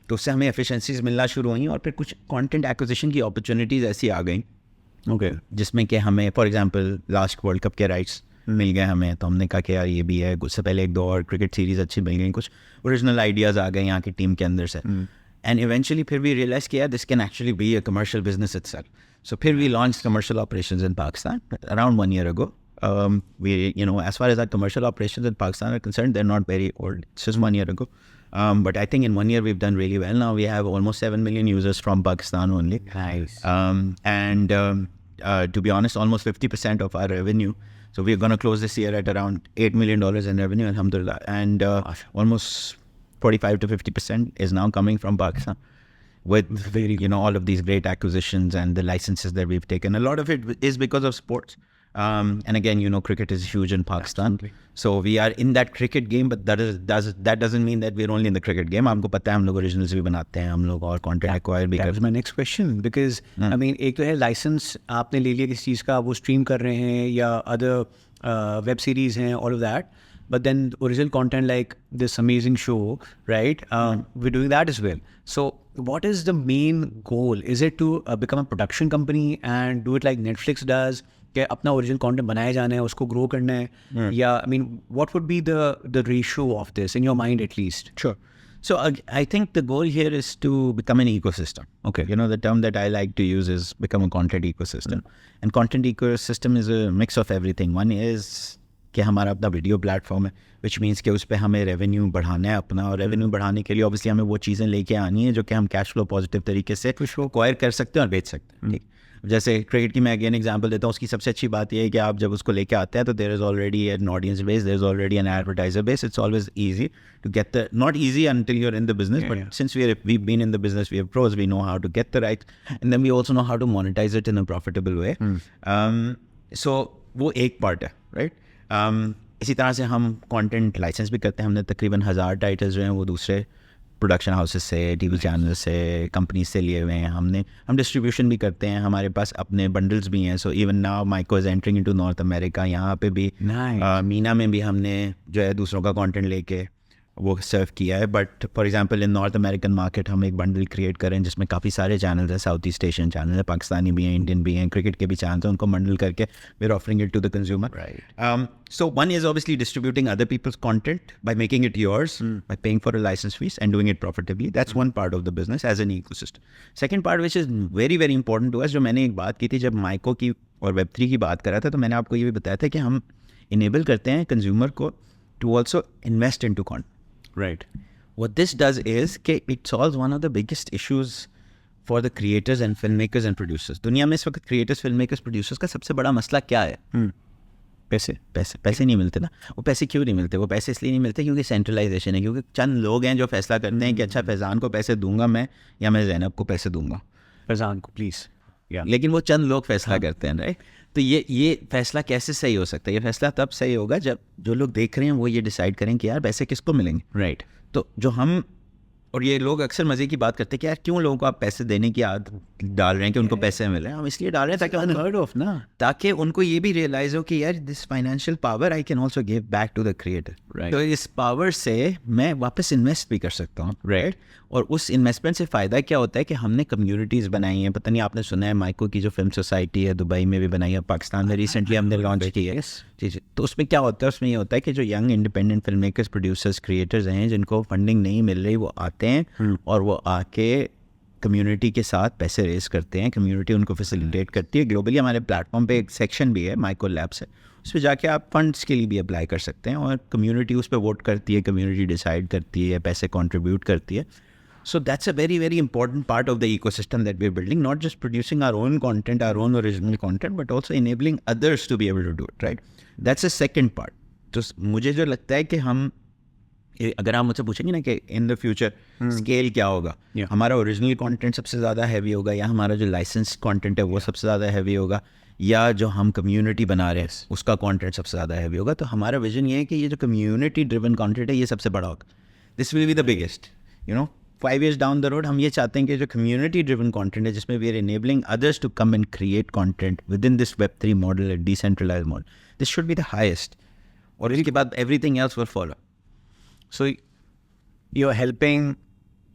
तो उससे हमें एफिशिएंसीज मिलना शुरू हुई और फिर कुछ कंटेंट एक्विजिशन की अपॉर्चुनिटीज़ ऐसी आ गई, जिसमें कि हमें for example last world cup के राइट्स मिल गए हमें. तो हमने कहा कि यार ये भी है. उससे पहले 1-2 और क्रिकेट सीरीज़ अच्छी मिल गई, कुछ ओरिजिनल आइडियाज़ आ गए यहाँ की टीम के अंदर से. एंड इवेंचुअली फिर भी रियलाइज़ किया this can actually be a commercial business itself. So फिर we launch commercial operations in Pakistan around 1 year ago. We, as far as our commercial operations in Pakistan are concerned, they're not very old. It's just 1 year ago. But I think in 1 year we've done really well. Now we have almost 7 million users from Pakistan only. Nice. To be honest, almost 50% of our revenue. So we're going to close this year at around $8 million in revenue, alhamdulillah. And almost 45 to 50% is now coming from Pakistan. With all of these great acquisitions and the licenses that we've taken. A lot of it is because of sports. And again, cricket is huge in Pakistan. Absolutely. So we are in that cricket game, but that doesn't mean that we're only in the cricket game. हमको पता है हम लोग originals भी बनाते हैं, हम लोग और content acquire भी करते हैं. That was my next question because I mean एक तो है license आपने ले लिया किसी चीज़ का, वो stream कर रहे हैं या other web series हैं, all of that. But then original content like this amazing show, right? We're doing that as well. So what is the main goal? Is it to become a production company and do it like Netflix does? कि अपना original content बनाया जाना है, उसको grow करना है, या I mean what would be the ratio of this in your mind at least? Sure. So I think the goal here is to become an ecosystem. Okay. The term that I like to use is become a content ecosystem. And content ecosystem is a mix of everything. One is कि हमारा अपना video platform है, which means कि उस पर हमें revenue बढ़ाना है अपना, और रेवेन्यू बढ़ाने के लिए ऑब्वियसली हमें वो चीज़ें लेके आनी है जो कि हम कैश फ्लो पॉजिटिव तरीके से एक्वायर कर सकते हैं और बेच सकते हैं. ठीक, जैसे क्रिकेट की मैं अगेन एग्जांपल देता हूँ. उसकी सबसे अच्छी बात यह है कि आप जब उसको लेके आते हैं तो there is already an audience base, there is already an advertiser base. It's always easy to get the, not easy until you are in the business, but since we been in the business, we have pros, we know how to get the right, and then we also know how to monetise it in a profitable way. So वो एक part है, right. इसी तरह से हम content licence भी करते हैं. हमने तकरीबन 1000 टाइटल्स जो हैं वो दूसरे प्रोडक्शन हाउसेस से, टीवी चैनल से, कंपनीज से लिए हुए हैं. हम डिस्ट्रीब्यूशन भी करते हैं. हमारे पास अपने बंडल्स भी हैं. So even now Myco is entering into North America. यहाँ पे भी मीना में भी हमने जो है दूसरों का कंटेंट लेके वो सर्व किया है. But for example in north American market हम एक बंडल क्रिएट करें जिसमें काफ़ी सारे चैनल्स हैं. साउथ ईस्ट एशियन चैनल है, पाकिस्तानी भी हैं, इंडियन भी हैं, क्रिकेट के भी चैनल्स हैं. उनको बंडल करके we are offering it to the consumer. So one is obviously distributing other people's content by making it yours, by paying for a license fees and doing it profitably. That's one part of the business as an ecosystem. Second part which is very very important to us, जो मैंने एक बात की थी जब micro की और Web3 की बात कर रहा था, तो मैंने आपको ये भी बताया था कि हम इनेबल करते हैं कंज्यूमर को to also invest into content. Right. What this does is that it solves one of the biggest issues for the creators and filmmakers and producers. दुनिया में इस वक्त creators, filmmakers, producers का सबसे बड़ा मसला क्या है? पैसे नहीं मिलते ना. वो पैसे क्यों नहीं मिलते? वो पैसे इसलिए नहीं मिलते क्योंकि सेंट्रलाइजेशन है, क्योंकि चंद लोग हैं जो फैसला करते हैं कि अच्छा फैज़ान को पैसे दूंगा मैं, या मैं ज़ैनब को पैसे दूंगा. फैज़ान को प्लीज़. लेकिन वो चंद लोग फैसला करते हैं, राइट. तो ये फैसला कैसे सही हो सकता है? ये फैसला तब सही होगा जब जो लोग देख रहे हैं वो ये डिसाइड करें कि यार पैसे किसको मिलेंगे, राइट. तो जो हम और ये लोग अक्सर मजे की बात करते हैं कि यार क्यों लोगों को आप पैसे देने की आदत डाल रहे हैं कि उनको पैसे मिल रहे हैं. हम इसलिए डाल रहे हैं ताकि उनको ये भी रियलाइज हो कि यार this financial power I can also give back to the creator. तो इस पावर से मैं वापस इन्वेस्ट भी कर सकता हूँ. राइट. और उस इन्वेस्टमेंट से फ़ायदा क्या होता है कि हमने कम्युनिटीज़ बनाई हैं. पता नहीं आपने सुना है माइको की जो फिल्म सोसाइटी है दुबई में भी बनाई है, पाकिस्तान में रिसेंटली हमने लॉन्च की है. जी जी. तो उसमें क्या होता है, उसमें ये होता है कि जो young independent film makers, producers, creators हैं जिनको फंडिंग नहीं मिल रही, वो आते हैं और वो आके कम्युनिटी के साथ पैसे रेज करते हैं. कम्युनिटी उनको फैसिलिटेट करती है. ग्लोबली हमारे प्लेटफॉर्म पे एक सेक्शन भी है माइको लैब्स है, उस पर जाके आप फंड्स के लिए भी अप्लाई कर सकते हैं और कम्युनिटी उस पर वोट करती है, कम्युनिटी डिसाइड करती है, पैसे कंट्रीब्यूट करती है. So that's a very, very important part of the ecosystem that we're building, not just producing our own content, our own original content, but also enabling others to be able to do it, right? That's the second part. तो मुझे जो लगता है कि हम, अगर आप मुझसे पूछेंगे ना कि इन द फ्यूचर स्केल क्या होगा, हमारा ओरिजिनल कंटेंट सबसे ज़्यादा हैवी होगा या हमारा जो लाइसेंस कंटेंट है वो सबसे ज़्यादा हैवी होगा या जो हम कम्युनिटी बना रहे हैं उसका कंटेंट सबसे ज़्यादा हैवी होगा. तो हमारा विजन ये है कि ये जो कम्युनिटी ड्रिवन कंटेंट है ये सबसे बड़ा होगा. This will be the biggest. 5 years down the road हम ये चाहते हैं कि जो कम्युनिटी ड्रिवन कंटेंट है जिसमें we are enabling others to come and create content within this Web3 model, decentralize model, this should be the highest. और इसके बाद everything else will follow. So you are helping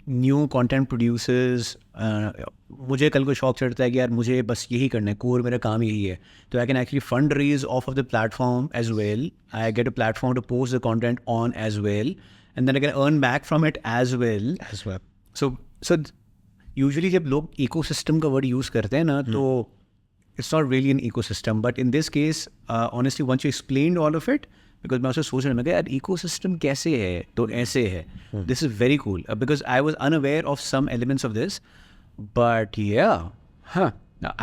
new content producers. मुझे कल को शौक चढ़ता है कि यार मुझे बस यही करना है, कोर मेरा काम यही है, तो I can actually fund raise off the platform as well. I get a platform to post the content on as well, and then I can earn back from it as well. So usually जब लोग ecosystem का word use करते हैं ना तो it's not really an ecosystem, but in this case honestly once you explained all of it, because मैं उससे सोच रहा मैं यार ecosystem कैसे है, तो ऐसे है. This is very cool because I was unaware of some elements of this, but yeah,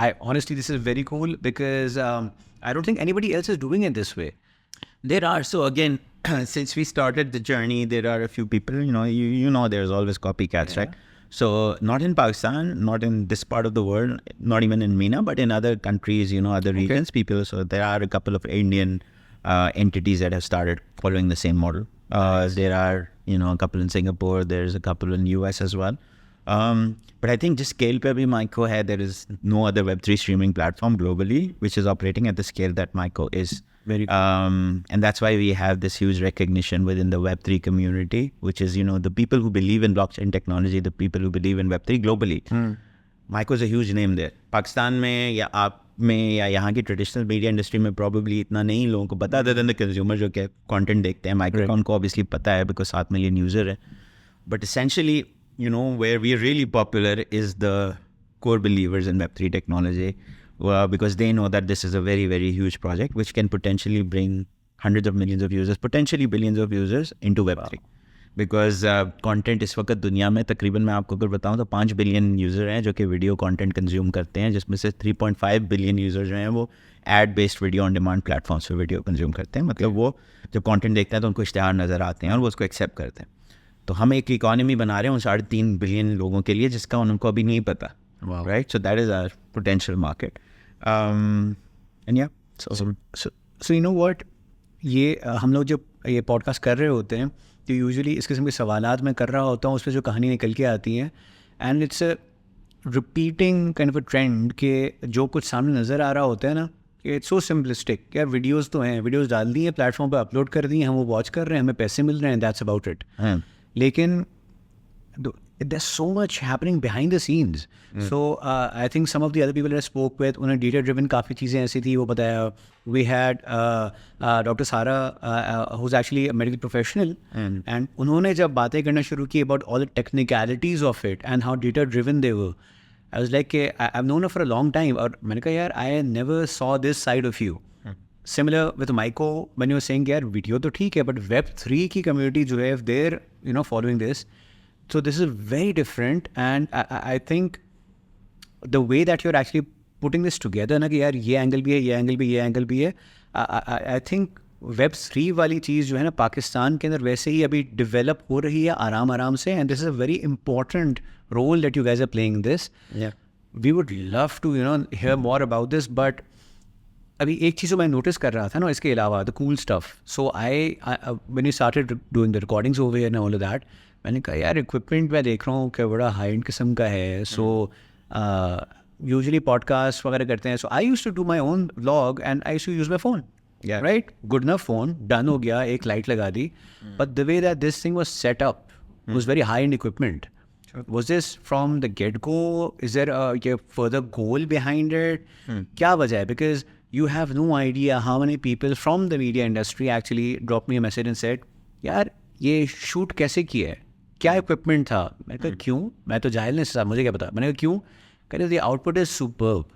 I honestly this is very cool because I don't think anybody else is doing it this way. There are, so again, since we started the journey, there are a few people, you know there's always copycats, right? So not in Pakistan, not in this part of the world, not even in MENA, but in other countries, other regions, people. So there are a couple of Indian entities that have started following the same model. There are, a couple in Singapore, there's a couple in US as well. But I think just scale pe bhi Myco hai, there is no other Web3 streaming platform globally which is operating at the scale that Myco is. Very cool. And that's why we have this huge recognition within the Web3 community, which is, the people who believe in blockchain technology, the people who believe in Web3 globally. Myco is a huge name there. Pakistan में या आप में या यहाँ की traditional media industry में probably इतना नहीं लोगों को पता था. द कंज्यूमर जो कि कंटेंट देखते हैं Myco का उनको obviously पता है because 7 million यूज़र है. But essentially, where we are really popular is the core believers in Web3 technology. Because they know that this is a very, very huge project which can potentially bring hundreds of millions of users, potentially billions of users into Web3. Because content इस वक्त दुनिया में तकरीबन मैं आपको अगर बताऊँ तो 5 बिलियन यूज़र हैं जो कि वीडियो कंटेंट कंज्यूम करते हैं, जिसमें से 3.5 बिलियन यूज़र जो हैं वो ad based video on demand platforms पर वीडियो कंज्यूम करते हैं. मतलब वो जब कंटेंट देखते हैं तो उनको इश्तिहार नज़र आते हैं और वो उसको एक्सेप्ट करते हैं. तो हम एक इकॉनमी बना रहे हैं उन 3.5 बिलियन लोगों के लिए जिसका उनको अभी नहीं पता. Right. So that is our potential market. And yeah, so you know what, ये हम लोग जब ये पॉडकास्ट कर रहे होते हैं तो यूजुअली इस किस्म के सवालात मैं कर रहा होता हूँ, उस पर जो कहानी निकल के आती है and it's a repeating kind of a trend के जो कुछ सामने नज़र आ रहा होता है ना, इट्स सो सिंपलिस्टिक. यार वीडियोस तो हैं, वीडियोस डाल दी हैं प्लेटफॉर्म पे, अपलोड कर दी हैं, हम वो वॉच कर रहे हैं, हमें पैसे मिल रहे हैं, दैट्स अबाउट इट. लेकिन there's so much happening behind the scenes. So I think some of the other people that I spoke with, उन्हें data driven काफ़ी चीज़ें ऐसी थी वो बताया. We had Dr. Sara who's actually a medical professional and उन्होंने जब बातें करना शुरू की about all the technicalities of it and how data driven they were, I was like I've known her for a long time और मैंने कहा यार I never saw this side of you. Similar with Myco, when you were saying यार video तो ठीक है but Web3 की community जो है, if they're following this, so this is very different and I think the way that you're actually putting this together ना कि यार ये एंगल भी है, ये एंगल भी, ये एंगल भी है, I think Web3 वाली चीज़ जो है ना पाकिस्तान के अंदर वैसे ही अभी डेवलप हो रही है आराम से, and this is a very important role that you guys are playing this. Yeah. We would love to hear more about this, but अभी एक चीज़ जो मैं नोटिस कर रहा था ना इसके अलावा the cool stuff, so I when you started doing the recordings over and all of that, मैंने कहा यार इक्विपमेंट मैं देख रहा हूँ कि बड़ा हाई एंड किस्म का है. सो यूजुअली पॉडकास्ट वगैरह करते हैं, so I used to do my own vlog and I used to use my phone. Yeah. Right, good enough phone, done हो गया, एक लाइट लगा दी. But the way that this thing was set up was very high end equipment. Was this from the get-go? Is there a further goal behind it? क्या वजह है? Because you have no idea how many people from the media industry actually dropped me a message and said, यार ये shoot कैसे किया है, क्या equipment था. मैंने कहा क्यों, मैं तो जाहिल नहीं साहब, मुझे क्या पता. मैंने कहा क्यों, कहते the output is superb.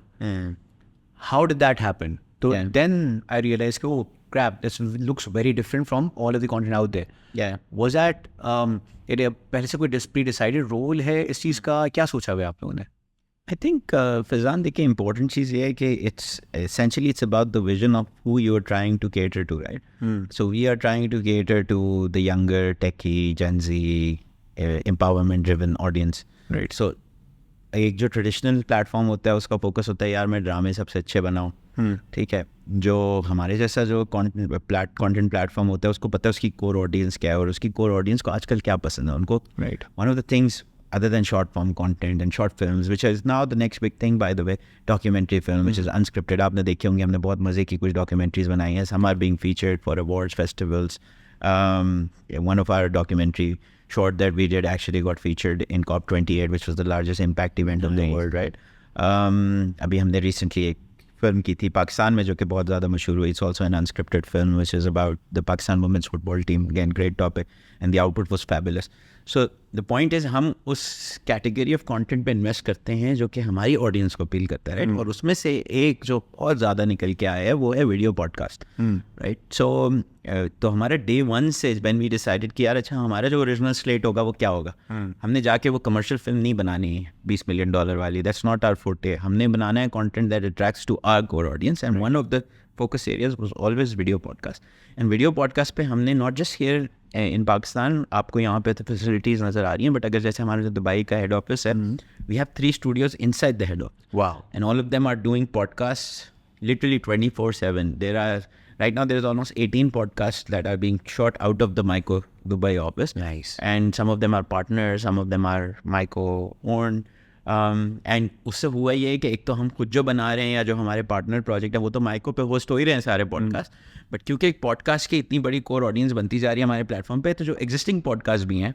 How did that happen? So then I realized, oh crap, this looks very different from all of the content out there. Yeah. Was that ये पहले से कोई pre-decided role है इस चीज़ का, क्या सोचा हुआ आप लोगों ने? I think फैज़ान देखिए important चीज़ ये है कि it's about the vision of who you are trying to cater to, right? So we are trying to cater to the younger techie Gen Z empowerment driven audience, right? So एक जो traditional platform होता है उसका focus होता है यार मैं ड्रामे सबसे अच्छे बनाऊँ, ठीक है. जो हमारे जैसा जो कंटेंट प्लेटफॉर्म होता है उसको पता है उसकी कोर ऑडियंस क्या है और उसकी कोर ऑडियंस को आजकल क्या पसंद है उनको. Right. One of the things other than short form content and short films, which is now the next big thing, by the way, documentary film, which is unscripted. आपने देखे होंगे, हमने बहुत मज़े की कुछ documentaries बनाई हैं. Some are being featured for awards, festivals. One of our documentary short that we did actually got featured in COP28, which was the largest impact event of the world, right? अभी हमने recently एक film की थी पाकिस्तान में जो कि बहुत ज़्यादा मशहूर हुई. It's also an unscripted film which is about the Pakistan women's football team. Again, great topic, and the output was fabulous. So the point is हम उस कैटेगरी ऑफ कंटेंट पे इन्वेस्ट करते हैं जो कि हमारी ऑडियंस को अपील करता है, राइट? और उसमें से एक जो बहुत ज़्यादा निकल के आया है वो है वीडियो पॉडकास्ट, राइट? सो तो हमारा डे वन से व्हेन वी डिसाइडेड कि यार अच्छा हमारा जो ओरिजिनल स्लेट होगा वो क्या होगा, हमने जाके वो कमर्शियल फिल्म नहीं बनानी है $20 मिलियन वाली. That's not our forte. हमने बनाना है content that attracts to our core audience, and one of the focus areas was always video podcast. And video podcast पे हमने not just here in Pakistan, आपको यहाँ पे तो facilities नज़र आ रही हैं, but अगर जैसे हमारे जो दुबई का head office है, we have 3 studios inside the head office. Wow. And all of them are doing podcasts literally 24/7. Right now there is almost 18 podcasts that are being shot out of the Myco Dubai office. Nice. And some of them are partners, some of them are Myco owned. And उससे हुआ ये है कि एक तो हम खुद जो बना रहे हैं या जो हमारे पार्टनर प्रोजेक्ट है वो तो माइको पे होस्ट हो ही रहे हैं सारे पॉडकास्ट, बट क्योंकि एक पॉडकास्ट की इतनी बड़ी कोर ऑडियंस बनती जा रही है हमारे प्लेटफॉर्म पे, तो जो एग्जिस्टिंग पॉडकास्ट भी हैं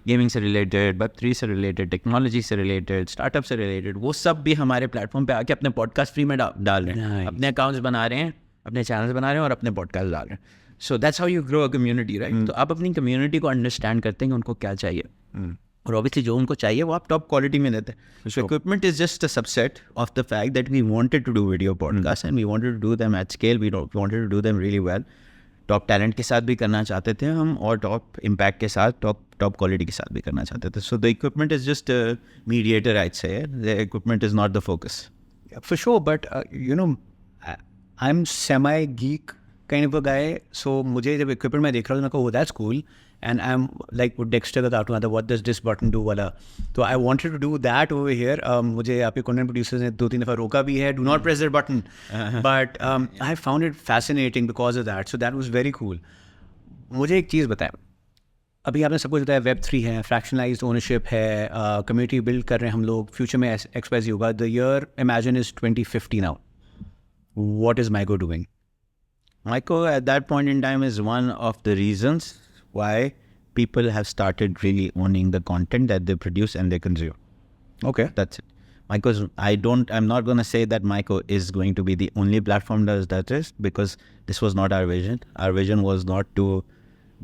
गेमिंग से रिलेटेड, Web3 से रिलेटेड, टेक्नोलॉजी से रिलेटेड, स्टार्टअप से रिलेटेड, वो सब भी हमारे प्लेटफॉर्म पे आके अपने पॉडकास्ट फ्री में डाल रहे हैं. अपने अकाउंट्स बना रहे हैं, अपने चैनल्स बना रहे हैं और अपने पॉडकास्ट डाल रहे हैं. सो that's how you grow a community, right? तो आप अपनी कम्युनिटी को अंडरस्टैंड करते हैं कि उनको क्या चाहिए, और ऑब्वियसली जो उनको चाहिए वो आप टॉप क्वालिटी में देते हैं. So equipment is just a subset of the fact that we wanted to do video podcast and we wanted to do them at scale. We wanted to do them really well. Top talent के साथ भी करना चाहते थे हम, और top impact के साथ, टॉप क्वालिटी के साथ भी करना चाहते थे. So the equipment is just mediator, I say. The equipment is not the focus. For sure, but you know, I'm semi-geek kind of a guy. So मुझे जब equipment मैं देख रहा हूँ, oh that's cool, and I'm like with Dexter का cartoon आता, what does this button do वाला. तो I wanted to do that over here. मुझे आपके content producers ने 2-3 दफ़ा रोका भी है, do not press that button. But I found it fascinating because of that. So that was very cool. मुझे एक चीज़ बताएं, अभी आपने सब कुछ बताया, Web3 है, fractionalized ownership है, community build कर रहे हैं हम लोग, future में XYZ होगा. The year imagine is 2050 now. What is Myco doing? Myco at that point in time is one of the reasons why people have started really owning the content that they produce and they consume. Okay. That's it. Myco's, I'm not going to say that Myco is going to be the only platform that does that, because this was not our vision. Our vision was not to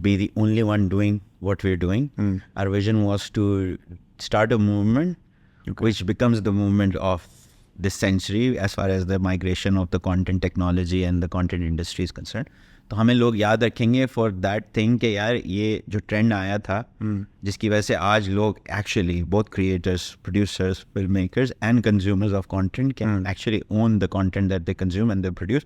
be the only one doing what we're doing. Our vision was to start a movement which becomes the movement of this century as far as the migration of the content technology and the content industry is concerned. तो हमें लोग याद रखेंगे for that thing कि यार ये जो trend आया था जिसकी वजह से आज लोग actually both creators, producers, filmmakers and consumers of content can actually own the content that they consume and they produce.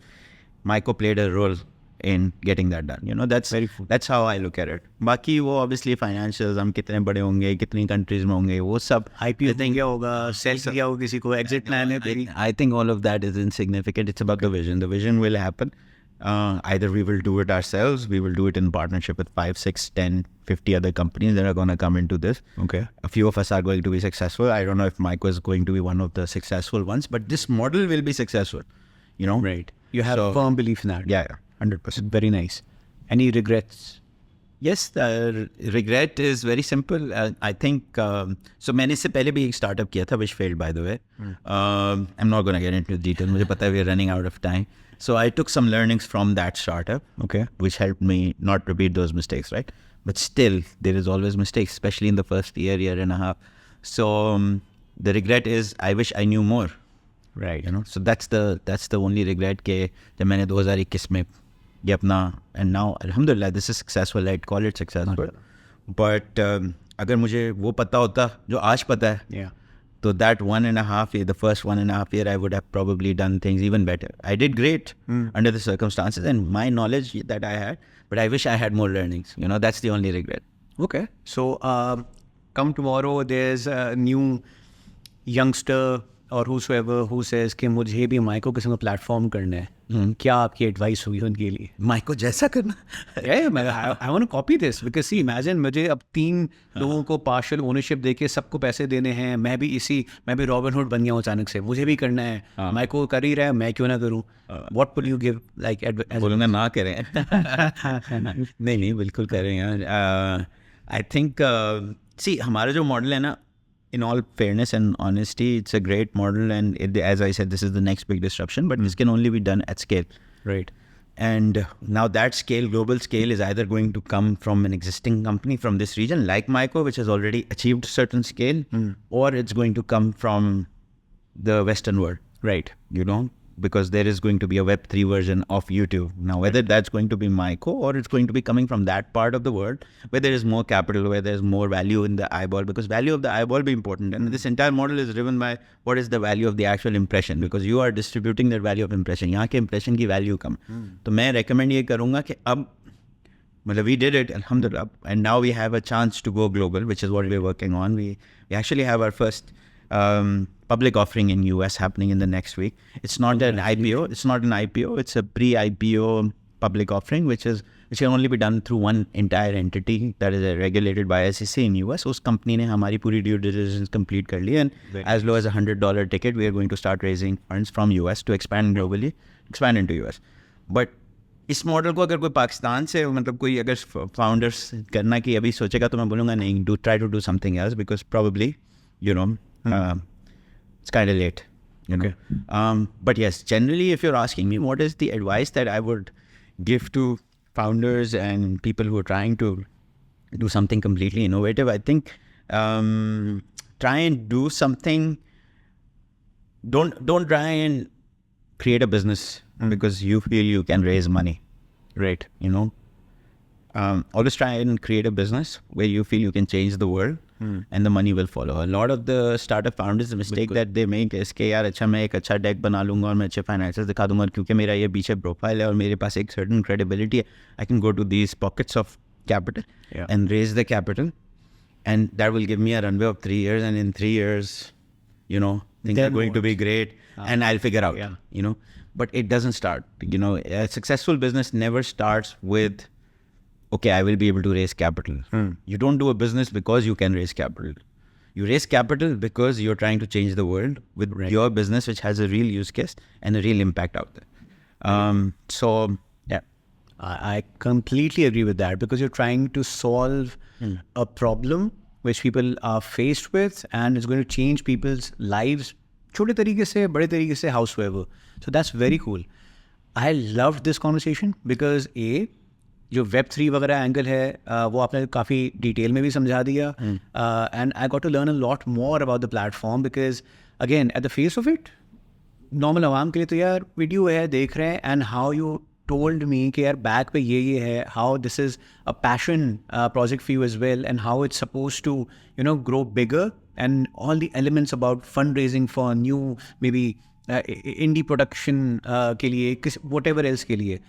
Myco played a role in getting that done. You know, that's how I look at it. बाकी वो obviously financials, हम कितने बड़े होंगे, कितनी countries में होंगे, वो सब IPO क्या होगा, सेल किया होगा किसी को, एग्जिट प्लान है तेरी. I think all of that is insignificant. It's about the vision. The vision will happen. Either we will do it ourselves, we will do it in partnership with 5, 6, 10, 50 other companies that are going to come into this. Okay. A few of us are going to be successful. I don't know if Micro is going to be one of the successful ones, but this model will be successful. You know? Right. You have firm belief in that. Yeah, 100%. Very nice. Any regrets? Yes, regret is very simple. I think, so मैंने इससे पहले भी एक startup किया था, which failed by the way. I'm not going to get into detail. मुझे पता है we're running out of time. So I took some learnings from that startup, Okay. which helped me not repeat those mistakes, right? But still, there is always mistakes, especially in the first year and a half. So the regret is I wish I knew more. Right. You know, so that's the only regret कि जब मैंने 2021 में ये अपना, and now alhamdulillah this is successful, I'd call it successful. But अगर मुझे वो पता होता जो आज पता है, Yeah. so that 1.5 year, the first 1.5 year, I would have probably done things even better. I did great under the circumstances and my knowledge that I had, but I wish I had more learnings. You know, that's the only regret. Okay. So come tomorrow, there's a new youngster or whosoever who says कि मुझे भी micro किस्म का platform करना है. क्या आपकी advice होगी उनके लिए? माइको जैसा करना. I want to copy this because see, imagine मुझे अब 3 लोगों को पार्शियल ओनरशिप देके सबको पैसे देने हैं. मैं भी रॉबिनहुड बन गया हूँ अचानक से. मुझे भी करना है. माइको कर ही रहा है, मैं क्यों ना करूँ? What would you give like advice? बोलूँगा ना करें. नहीं बिल्कुल करें यार. I think see हमारा जो मॉडल है ना, in all fairness and honesty, it's a great model, and as I said, this is the next big disruption, but this can only be done at scale. Right. And now that scale, global scale, is either going to come from an existing company from this region, like Micro, which has already achieved certain scale, or it's going to come from the Western world. Right. You know, because there is going to be a Web3 version of YouTube. Now, whether that's going to be Micro or it's going to be coming from that part of the world, where there is more capital, where there's more value in the eyeball, because value of the eyeball be important. And this entire model is driven by what is the value of the actual impression, because you are distributing that value of impression. यहाँ के impression की value कम. तो मैं recommend ये करूँगा कि अब, मतलब we did it, alhamdulillah, and now we have a chance to go global, which is what we're working on. We actually have our first public offering in US happening in the next week. It's not an IPO. It's not an IPO. It's a pre-IPO public offering, which can only be done through one entire entity that is regulated by SEC in US. उस company ने हमारी पूरी due diligence complete कर ली, and as low as $100 ticket, we are going to start raising funds from US to expand globally, expand into US. But इस model को अगर कोई पाकिस्तान से, मतलब कोई अगर फाउंडर्स करना की अभी सोचेगा, तो मैं बोलूँगा नहीं, try to do something else, because probably, you know, it's kind of late. You know? Okay. But yes, generally, if you're asking me what is the advice that I would give to founders and people who are trying to do something completely innovative, I think try and do something. Don't try and create a business because you feel you can raise money. Right. You know, always try and create a business where you feel you can change the world. And the money will follow. A lot of the startup founders, the mistake that they make is कि यार अच्छा मैं एक अच्छा deck बना लूँगा और मैं अच्छे financials दिखा दूँगा, क्योंकि मेरा ये पीछे profile है और मेरे पास एक certain credibility है. I can go to these pockets of capital and raise the capital, and that will give me a runway of 3 years, and in 3 years, you know, things are going to be great, and I'll figure out, you know. But it doesn't start, you know, a successful business never starts with, okay, I will be able to raise capital. You don't do a business because you can raise capital. You raise capital because you're trying to change the world with your business, which has a real use case and a real impact out there. So, yeah. I completely agree with that, because you're trying to solve a problem which people are faced with, and it's going to change people's lives, छोटे तरीके से, बड़े तरीके से, howsoever. So that's very cool. I loved this conversation because जो Web3 वगैरह angle है वो आपने काफ़ी डिटेल में भी समझा दिया, and I got to learn a lot more about the platform, because again at the face of it normal आवाम के लिए तो यार वीडियो है, देख रहे हैं, and how you told me कि यार बैक पे ये है, how this is a passion project for you as well, and how it's supposed to, you know, grow bigger, and all the elements about fundraising for new maybe indie production के लिए, whatever else के लिए.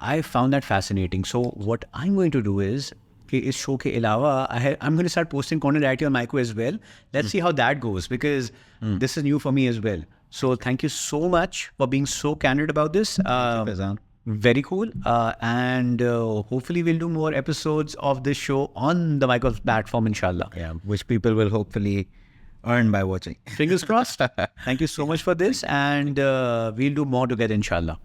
I found that fascinating. So what I'm going to do is कि इस show के अलावा I'm going to start posting content directly on Myco as well. Let's see how that goes, because this is new for me as well. So thank you so much for being so candid about this. Faizan. Very cool. And hopefully we'll do more episodes of this show on the Myco platform, inshallah. Yeah, which people will hopefully earn by watching. Fingers crossed. Thank you so much for this, and we'll do more together, inshallah.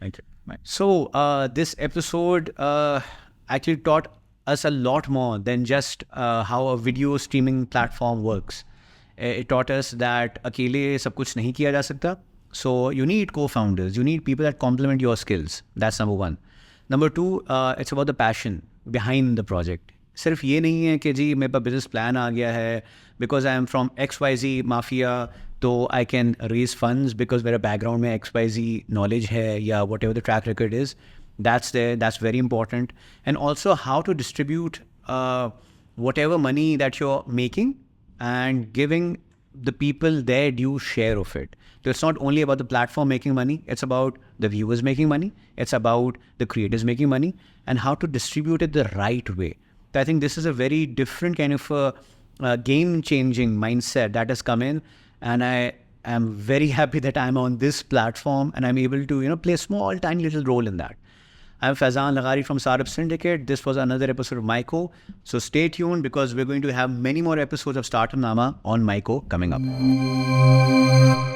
Thank you. Bye. So this episode actually taught us a lot more than just how a video streaming platform works. It taught us that अकेले सब कुछ नहीं किया जा सकता. So you need co-founders. You need people that complement your skills. That's number one. Number two, it's about the passion behind the project. सिर्फ ये नहीं है कि जी मेरे पास बिजनेस प्लान आ गया है, because I am from XYZ mafia, तो I can raise funds because मेरा बैकग्राउंड में XYZ नॉलेज है, या whatever the track record is. That's very important. And also how to distribute whatever money that you're making and giving the people their due share of it. So it's not only about the platform making money, it's about the viewers making money, it's about the creators making money, and how to distribute it the right way. So I think this is a very different kind of game-changing mindset that has come in, and I am very happy that I'm on this platform and I'm able to, play a small, tiny little role in that. I'm Faizan Laghari from Startup Syndicate. This was another episode of Myco. So stay tuned, because we're going to have many more episodes of Startup Nama on Myco coming up.